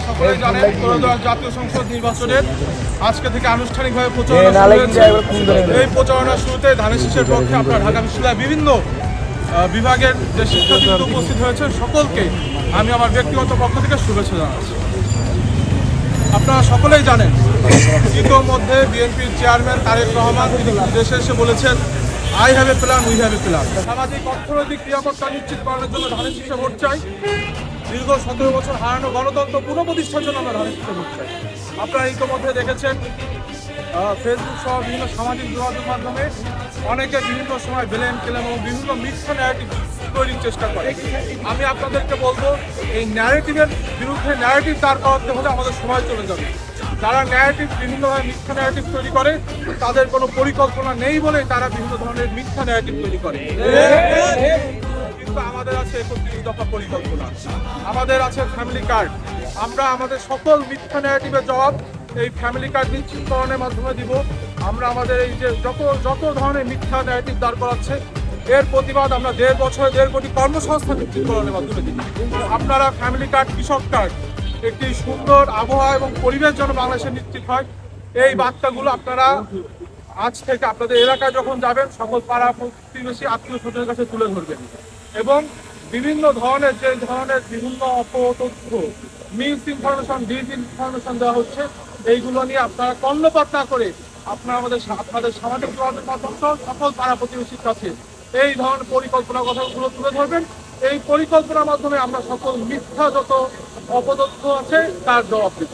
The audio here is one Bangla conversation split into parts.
সকলেই জানেন ত্রয়োদশ জাতীয় সংসদ নির্বাচনের আজকে থেকে আনুষ্ঠানিকভাবে প্রচারণা শুরু হয়েছে। এই প্রচারণার শুরুতে ধানের শীষের পক্ষে আপনার ঢাকা বিশ্ববিদ্যালয়ের বিভিন্ন বিভাগের যে শিক্ষার্থীরা উপস্থিত হয়েছেন সকলকে আমি আমার ব্যক্তিগত পক্ষ থেকে শুভেচ্ছা জানাচ্ছি। আপনারা সকলেই জানেন ইতোমধ্যে বিএনপির চেয়ারম্যান তারেক রহমান তিনি দেশে এসে বলেছেন I have a plan, we have a plan. সামাজিক অর্থনৈতিক নিরাপত্তা নিশ্চিতকরণের জন্য ধানের শীষে ভোট চাই। দীর্ঘ 17 বছর হারানো গণতন্ত্র পুনঃপ্রতিষ্ঠার জন্য আমরা ধানের শীষে ভোট চাই। আপনারা ইতোমধ্যে দেখেছেন ফেসবুক সহ বিভিন্ন সামাজিক যোগাযোগ মাধ্যমে অনেকে বিভিন্ন সময় ব্লেম ক্লেম এবং বিভিন্ন মিথ্যা ন্যারেটিভ তৈরির চেষ্টা করে। আমি আপনাদেরকে বলবো এই ন্যারেটিভের বিরুদ্ধে ন্যারেটিভ দাঁড় করাতে হলে আমাদের সময় চলে যাবে। যারা ন্যারেটিভ বিভিন্নভাবে মিথ্যা ন্যারেটিভ তৈরি করে তাদের কোনো পরিকল্পনা নেই বলে তারা বিভিন্ন ধরনের মিথ্যা ন্যারেটিভ তৈরি করে। কিন্তু আমাদের আছে 31 দফা পরিকল্পনা, আমাদের আছে ফ্যামিলি কার্ড। আমরা আমাদের সকল মিথ্যা ন্যারেটিভের জবাব এই ফ্যামিলি কার্ড নিশ্চিতকরণের মাধ্যমে দিব। আমরা আমাদের এই যে যত ধরনের মিথ্যা ন্যারেটিভ দাঁড় করাচ্ছে এর প্রতিবাদ আমরা 1.5 বছরে 1.5 কোটি কর্মসংস্থান নিশ্চিতকরণের মাধ্যমে দিব। আপনারা ফ্যামিলি কার্ড, কৃষক কার্ড, একটি সুন্দর আবহাওয়া এবং পরিবেশ যেন বাংলাদেশে নিশ্চিত হয় এই বার্তাগুলো আপনারা আজ থেকে আপনাদের এলাকায় যখন যাবেন সকল পাড়া প্রতিবেশী আত্মীয় স্বজনের কাছে তুলে ধরবেন এবং বিভিন্ন ধরনের যে ধরনের বিভিন্ন অপতথ্য, মিস ইনফরমেশন, ডিসইনফরমেশন দেওয়া হচ্ছে এইগুলো নিয়ে আপনারা কর্ণপাত না করে আপনারা আপনাদের সামাজিক যোগাযোগ মাধ্যম সহ সকল পাড়া প্রতিবেশীর কাছে এই ধরনের পরিকল্পনার কথাগুলো তুলে ধরবেন। এই পরিকল্পনার মাধ্যমে আমরা সকল মিথ্যা যত অপতথ্য আছে তার জবাব দেব।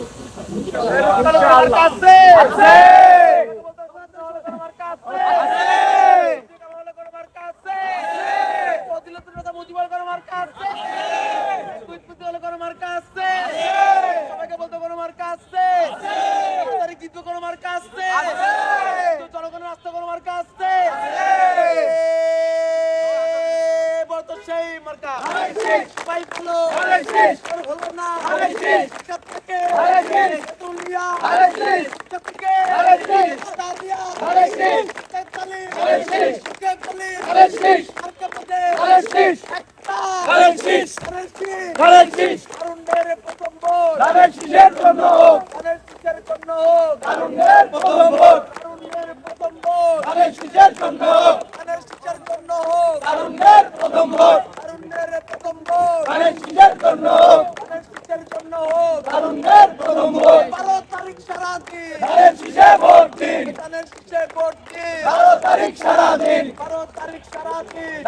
সারাদিন 12 তারিখ সারাদিন